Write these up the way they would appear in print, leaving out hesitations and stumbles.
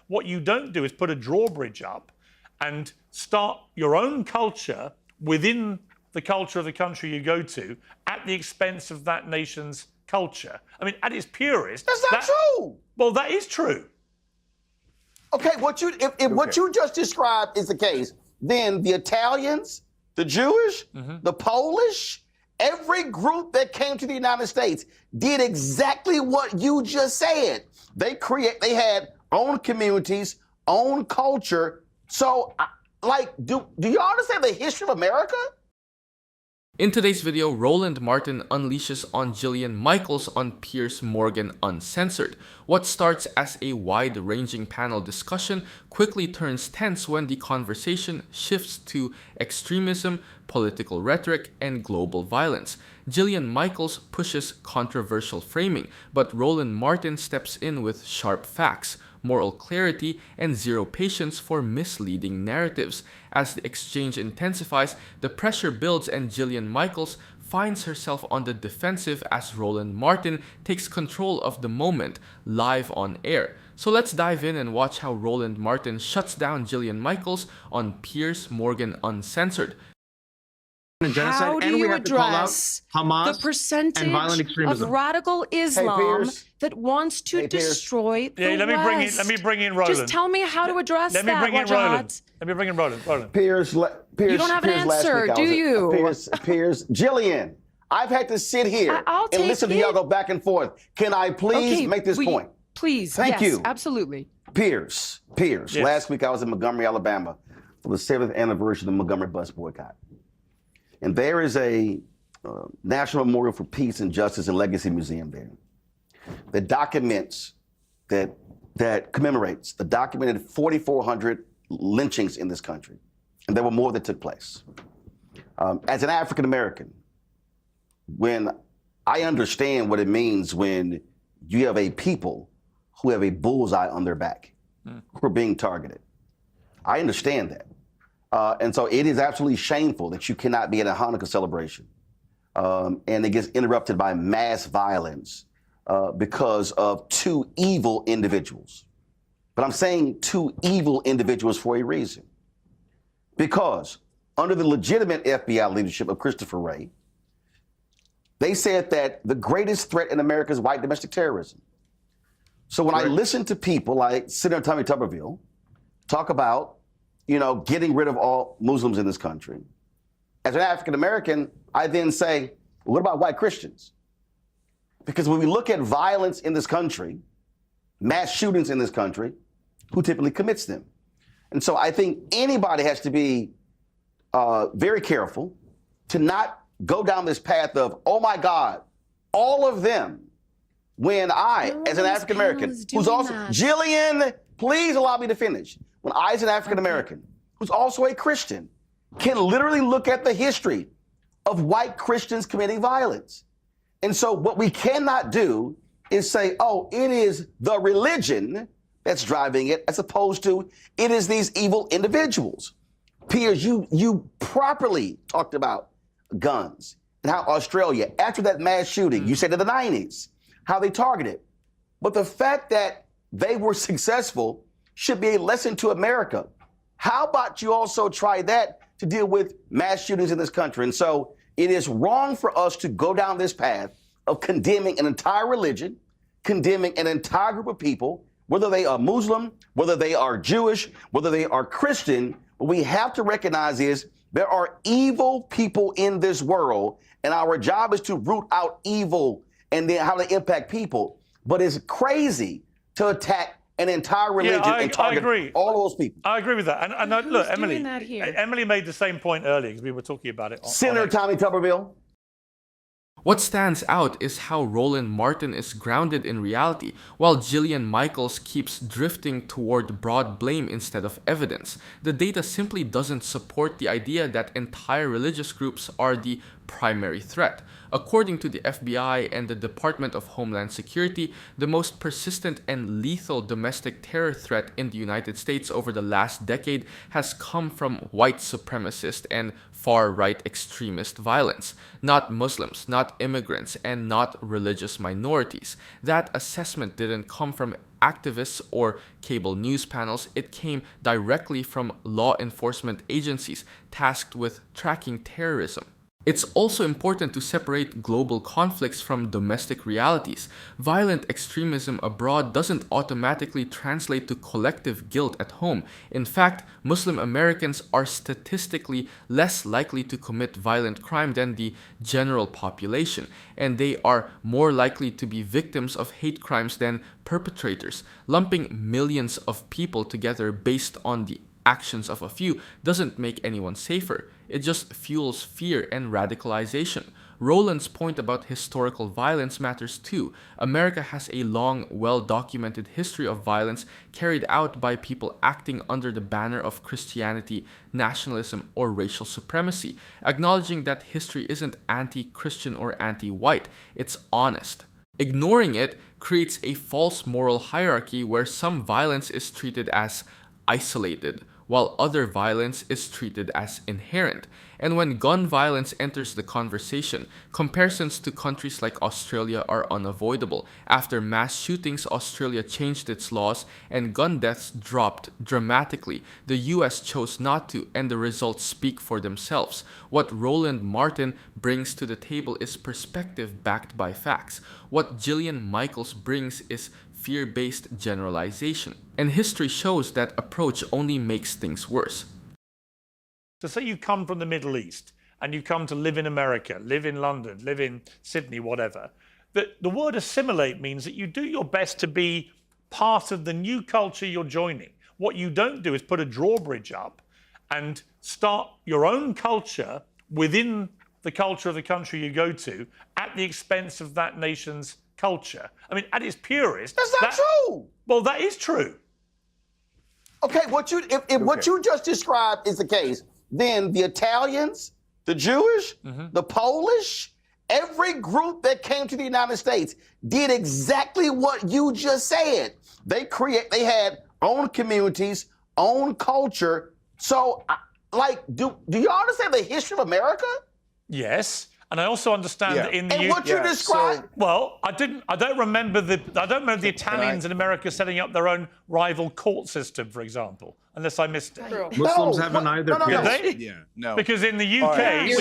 what you don't do is put a drawbridge up and start your own culture within the culture of the country you go to at the expense of that nation's culture. I mean, at its purest... That's not true! Well, that is true. Okay, if what you just described is the case, then the Italians, the Jewish, the Polish, every group that came to the United States did exactly what you just said. They had own communities, own culture. So, do you understand the history of America? In today's video, Roland Martin unleashes on Jillian Michaels on Piers Morgan Uncensored. What starts as a wide-ranging panel discussion quickly turns tense when the conversation shifts to extremism, political rhetoric, and global violence. Jillian Michaels pushes controversial framing, but Roland Martin steps in with sharp facts, moral clarity, and zero patience for misleading narratives. As the exchange intensifies, the pressure builds and Jillian Michaels finds herself on the defensive as Roland Martin takes control of the moment live on air. So let's dive in and watch how Roland Martin shuts down Jillian Michaels on Piers Morgan Uncensored. How do you address the percentage of radical Islam that wants to destroy the West? Let me bring in Roland. Just tell me how to address that, Roland. Let me bring in Roland. Piers, you don't have an answer, do you? Piers, Jillian, I've had to sit here and listen to y'all go back and forth. Can I please make this point? Please, Thank you. Absolutely. Piers, yes. Last week I was in Montgomery, Alabama for the 7th anniversary of the Montgomery bus boycott. And there is a National Memorial for Peace and Justice and Legacy Museum there that documents, that commemorates the documented 4,400 lynchings in this country. And there were more that took place. As an African American, when I understand what it means when you have a people who have a bullseye on their back, who are being targeted, I understand that. And so it is absolutely shameful that you cannot be at a Hanukkah celebration and it gets interrupted by mass violence because of two evil individuals. But I'm saying two evil individuals for a reason. Because under the legitimate FBI leadership of Christopher Wray, they said that the greatest threat in America is white domestic terrorism. So when I listen to people like Senator Tommy Tuberville talk about getting rid of all Muslims in this country. As an African American, I then say, what about white Christians? Because when we look at violence in this country, mass shootings in this country, who typically commits them? And so I think anybody has to be very careful to not go down this path of, oh my God, all of them, when I, as an African American, who's also, Jillian, please allow me to finish. When I, as an African American, who's also a Christian, can literally look at the history of white Christians committing violence. And so what we cannot do is say, oh, it is the religion that's driving it, as opposed to it is these evil individuals. Piers, you properly talked about guns and how Australia, after that mass shooting, you said in the 90s, how they targeted. But the fact that they were successful should be a lesson to America. How about you also try that to deal with mass shootings in this country? And so it is wrong for us to go down this path of condemning an entire religion, condemning an entire group of people, whether they are Muslim, whether they are Jewish, whether they are Christian. What we have to recognize is there are evil people in this world, and our job is to root out evil and then how they impact people. But it's crazy to attack an entire religion and target all those people. I agree with that. And look, Emily made the same point earlier because we were talking about it. Senator Tommy Tuberville. What stands out is how Roland Martin is grounded in reality, while Jillian Michaels keeps drifting toward broad blame instead of evidence. The data simply doesn't support the idea that entire religious groups are the primary threat. According to the FBI and the Department of Homeland Security, the most persistent and lethal domestic terror threat in the United States over the last decade has come from white supremacist and far-right extremist violence, not Muslims, not immigrants, and not religious minorities. That assessment didn't come from activists or cable news panels. It came directly from law enforcement agencies tasked with tracking terrorism. It's also important to separate global conflicts from domestic realities. Violent extremism abroad doesn't automatically translate to collective guilt at home. In fact, Muslim Americans are statistically less likely to commit violent crime than the general population, and they are more likely to be victims of hate crimes than perpetrators. Lumping millions of people together based on the actions of a few doesn't make anyone safer. It just fuels fear and radicalization. Roland's point about historical violence matters too. America has a long, well-documented history of violence carried out by people acting under the banner of Christianity, nationalism, or racial supremacy. Acknowledging that history isn't anti-Christian or anti-white, it's honest. Ignoring it creates a false moral hierarchy where some violence is treated as isolated, while other violence is treated as inherent. And when gun violence enters the conversation, comparisons to countries like Australia are unavoidable. After mass shootings, Australia changed its laws and gun deaths dropped dramatically. The US chose not to, and the results speak for themselves. What Roland Martin brings to the table is perspective backed by facts. What Jillian Michaels brings is fear-based generalization. And history shows that approach only makes things worse. So say you come from the Middle East and you come to live in America, live in London, live in Sydney, whatever. The word assimilate means that you do your best to be part of the new culture you're joining. What you don't do is put a drawbridge up and start your own culture within the culture of the country you go to at the expense of that nation's culture. I mean, at its purest... That's not true! Well, that is true. Okay, if what you just described is the case, then the Italians, the Jewish, the Polish, every group that came to the United States did exactly what you just said. They had own communities, own culture. So, do you understand the history of America? Yes. And I also understand that in the and what you described. Well, I don't remember the Italians in America setting up their own rival court system, for example, unless I missed it. Muslims haven't either. Did they? Yeah, no. Because in the UK,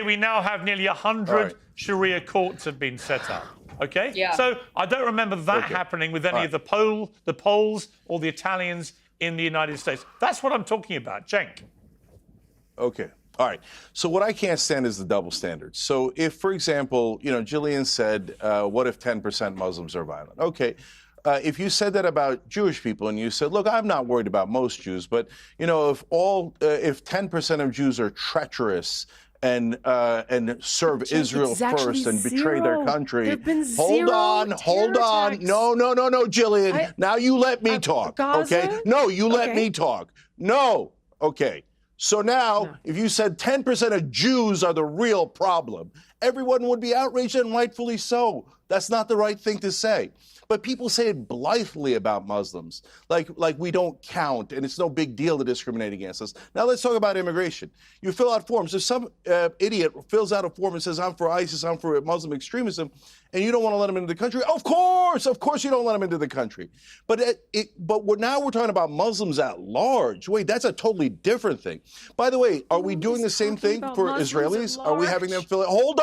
we now have nearly 100 Sharia courts have been set up. Okay. Yeah. So I don't remember that happening with any of the Poles or the Italians in the United States. That's what I'm talking about, Cenk. Okay. All right. So what I can't stand is the double standards. So if, for example, Jillian said, what if 10% Muslims are violent? Okay. If you said that about Jewish people and you said, look, I'm not worried about most Jews, but, if 10% of Jews are treacherous and serve Israel first and betray their country. Hold on. No, Jillian. Now you let me talk. Gaza? Okay? No, you let me talk. No. Okay. So now, if you said 10% of Jews are the real problem, everyone would be outraged, and rightfully so. That's not the right thing to say. But people say it blithely about Muslims, like we don't count, and it's no big deal to discriminate against us. Now let's talk about immigration. You fill out forms. If some idiot fills out a form and says, I'm for ISIS, I'm for Muslim extremism, and you don't want to let him into the country, of course you don't let him into the country. But now we're talking about Muslims at large. Wait, that's a totally different thing. By the way, are we doing the same thing for Israelis? Are we having them fill it? Hold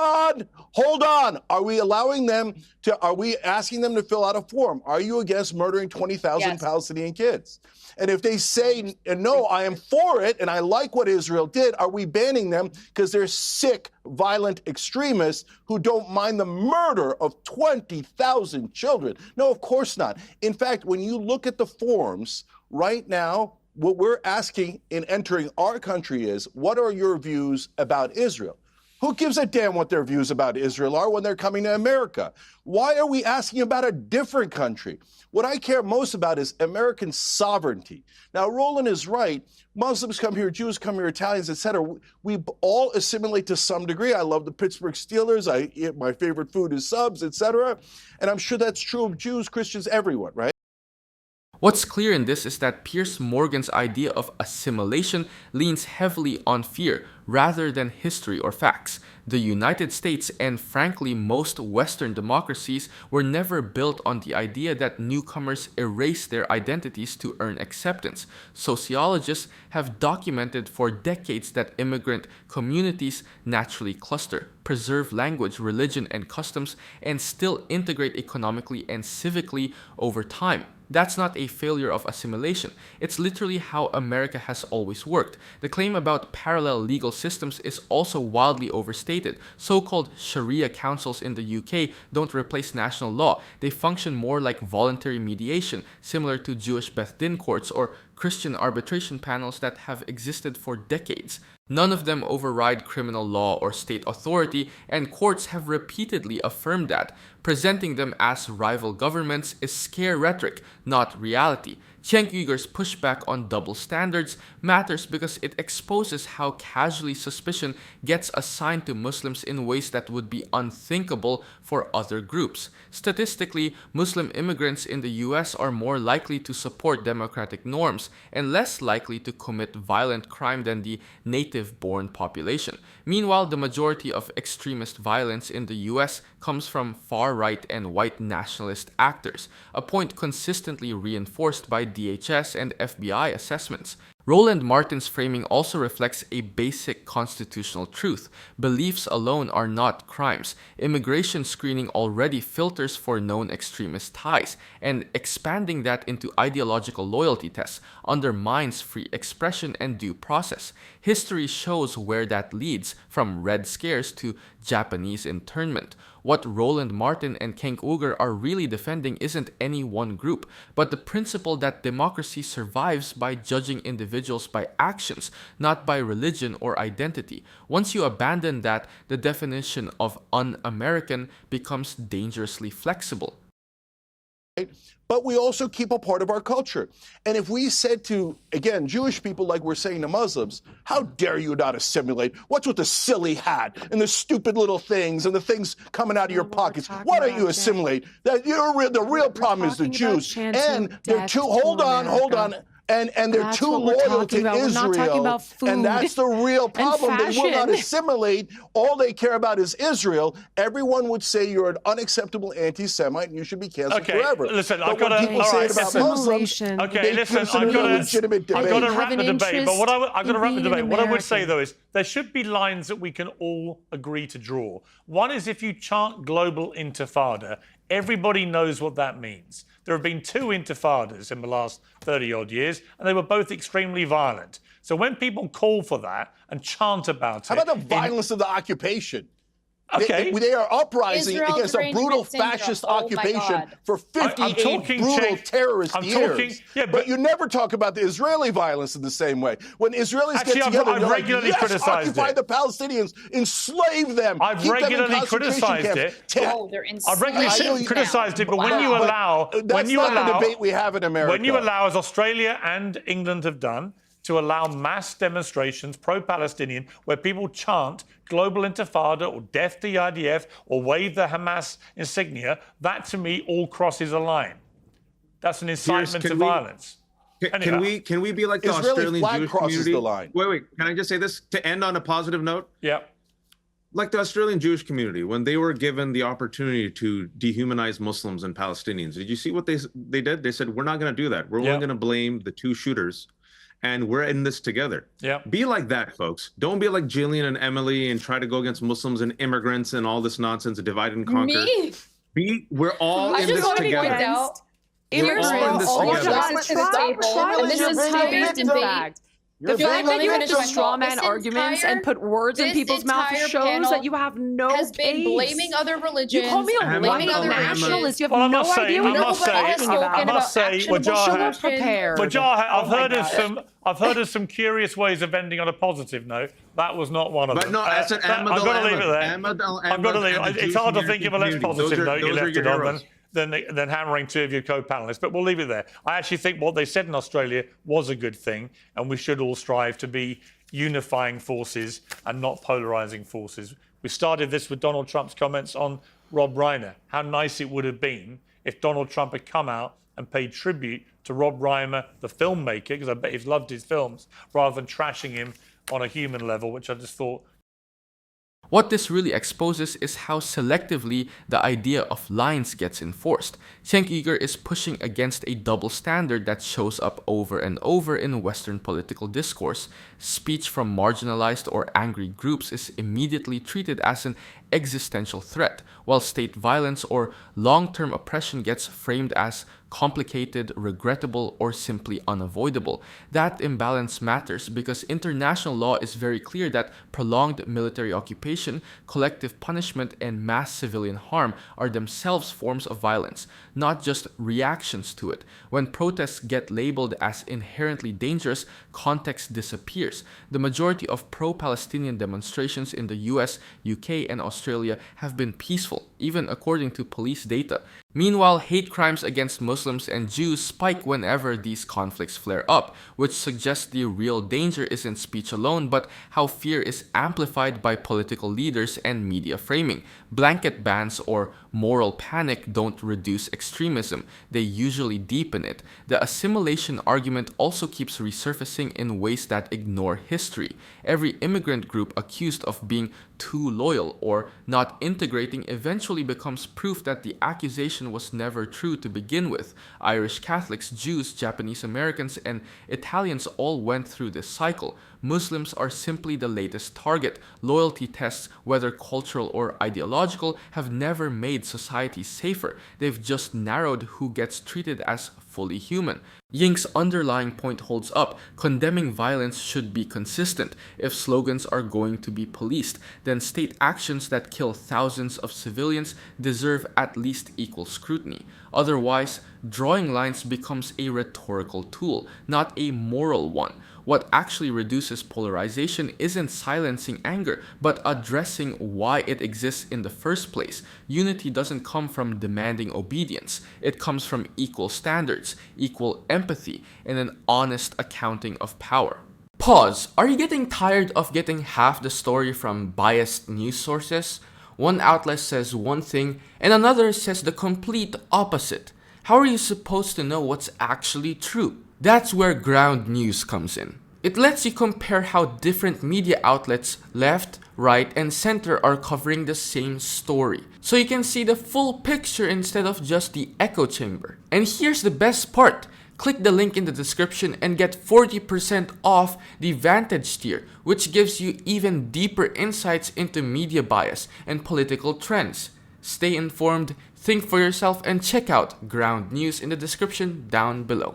on. Are we asking them to fill out a form? Are you against murdering 20,000 Palestinian kids? And if they say, no, I am for it, and I like what Israel did, are we banning them because they're sick, violent extremists who don't mind the murder of 20,000 children? No, of course not. In fact, when you look at the forms right now, what we're asking in entering our country is, what are your views about Israel? Who gives a damn what their views about Israel are when they're coming to America? Why are we asking about a different country? What I care most about is American sovereignty. Now, Roland is right. Muslims come here, Jews come here, Italians, etc. We all assimilate to some degree. I love the Pittsburgh Steelers. My favorite food is subs, etc. And I'm sure that's true of Jews, Christians, everyone, right? What's clear in this is that Piers Morgan's idea of assimilation leans heavily on fear rather than history or facts. The United States and frankly most Western democracies were never built on the idea that newcomers erase their identities to earn acceptance. Sociologists have documented for decades that immigrant communities naturally cluster, preserve language, religion, and customs, and still integrate economically and civically over time. That's not a failure of assimilation. It's literally how America has always worked. The claim about parallel legal systems is also wildly overstated. So-called Sharia councils in the UK don't replace national law. They function more like voluntary mediation, similar to Jewish Beth Din courts or Christian arbitration panels that have existed for decades. None of them override criminal law or state authority, and courts have repeatedly affirmed that. Presenting them as rival governments is scare rhetoric, not reality. Cenk Uyghur's pushback on double standards matters because it exposes how casually suspicion gets assigned to Muslims in ways that would be unthinkable for other groups. Statistically, Muslim immigrants in the US are more likely to support democratic norms and less likely to commit violent crime than the native-born population. Meanwhile, the majority of extremist violence in the US comes from far-right and white nationalist actors, a point consistently reinforced by DHS and FBI assessments. Roland Martin's framing also reflects a basic constitutional truth. Beliefs alone are not crimes. Immigration screening already filters for known extremist ties, and expanding that into ideological loyalty tests undermines free expression and due process. History shows where that leads, from Red Scares to Japanese internment. What Roland Martin and Cenk Uygur are really defending isn't any one group, but the principle that democracy survives by judging individuals by actions, not by religion or identity. Once you abandon that, the definition of un-American becomes dangerously flexible. But we also keep a part of our culture. And if we said to, again, Jewish people, like we're saying to Muslims, how dare you not assimilate? What's with the silly hat and the stupid little things and the things coming out of your pockets? Why don't you assimilate? The real problem is the Jews. And they're too, hold on. And they're too loyal to Israel. And that's the real problem. They will not assimilate. All they care about is Israel. Everyone would say you're an unacceptable anti-Semite and you should be canceled forever. Listen, I've got to wrap the debate. But what I would say, though, is there should be lines that we can all agree to draw. One is if you chant global intifada, everybody knows what that means. There have been 2 intifadas in the last 30-odd years, and they were both extremely violent. So when people call for that and chant about it... How about the violence of the occupation? Okay. They are uprising against a brutal fascist occupation for 58 brutal terrorist years. But you never talk about the Israeli violence in the same way. When Israelis get together, I've regularly criticized occupy the Palestinians, enslave them, I've regularly criticized it. I've regularly criticized it, but when you allow... That's not the debate we have in America. When you allow, as Australia and England have done, to allow mass demonstrations, pro-Palestinian, where people chant global intifada or death to the IDF or wave the Hamas insignia, that to me all crosses a line. That's an incitement to violence. Can we be like the Israeli Australian Jewish community? The line. Wait, can I just say this to end on a positive note? Yeah. Like the Australian Jewish community, when they were given the opportunity to dehumanize Muslims and Palestinians, did you see what they did? They said, we're not going to do that. We're only going to blame the 2 shooters. And we're in this together. Yeah. Be like that, folks. Don't be like Jillian and Emily and try to go against Muslims and immigrants and all this nonsense, divide and conquer. We're all in this together. Immigrants all rise to the table, and this is how based in fact. The fact that you have to straw man arguments and put words in people's mouths shows that you have no has been blaming other religions. You call me a white nationalist. You have no idea what you're talking about. I must say, Wajahat, I've heard of some curious ways of ending on a positive note. That was not one of them. But no, that's an I've got to leave it there. I've got to leave it. It's hard to think of a less positive note you left it on than hammering 2 of your co-panelists, but we'll leave it there. I actually think what they said in Australia was a good thing, and we should all strive to be unifying forces and not polarizing forces. We started this with Donald Trump's comments on Rob Reiner. How nice it would have been if Donald Trump had come out and and paid tribute to Rob Reimer, the filmmaker, because I bet he's loved his films, rather than trashing him on a human level, which I just thought. What this really exposes is how selectively the idea of lines gets enforced. Cenk Uygur is pushing against a double standard that shows up over and over in Western political discourse. Speech from marginalized or angry groups is immediately treated as an existential threat, while state violence or long-term oppression gets framed as complicated, regrettable, or simply unavoidable. That imbalance matters because international law is very clear that prolonged military occupation, collective punishment, and mass civilian harm are themselves forms of violence, not just reactions to it. When protests get labeled as inherently dangerous, context disappears. The majority of pro-Palestinian demonstrations in the US, UK, and Australia have been peaceful, even according to police data. Meanwhile, hate crimes against Muslims and Jews spike whenever these conflicts flare up, which suggests the real danger isn't speech alone, but how fear is amplified by political leaders and media framing. Blanket bans or moral panic don't reduce extremism, they usually deepen it. The assimilation argument also keeps resurfacing in ways that ignore history. Every immigrant group accused of being too loyal or not integrating eventually becomes proof that the accusation was never true to begin with. Irish Catholics, Jews, Japanese Americans, and Italians all went through this cycle. Muslims are simply the latest target. Loyalty tests, whether cultural or ideological, have never made society safer. They've just narrowed who gets treated as fully human. Ying's underlying point holds up. Condemning violence should be consistent. If slogans are going to be policed, then state actions that kill thousands of civilians deserve at least equal scrutiny. Otherwise, drawing lines becomes a rhetorical tool, not a moral one. What actually reduces polarization isn't silencing anger, but addressing why it exists in the first place. Unity doesn't come from demanding obedience. It comes from equal standards, equal empathy, and an honest accounting of power. Pause. Are you getting tired of getting half the story from biased news sources? One outlet says one thing, and another says the complete opposite. How are you supposed to know what's actually true? That's where ground news comes in. It lets you compare how different media outlets, left, right, and center are covering the same story. So you can see the full picture instead of just the echo chamber. And here's the best part. Click the link in the description and get 40% off the Vantage tier, which gives you even deeper insights into media bias and political trends. Stay informed, think for yourself, and check out ground news in the description down below.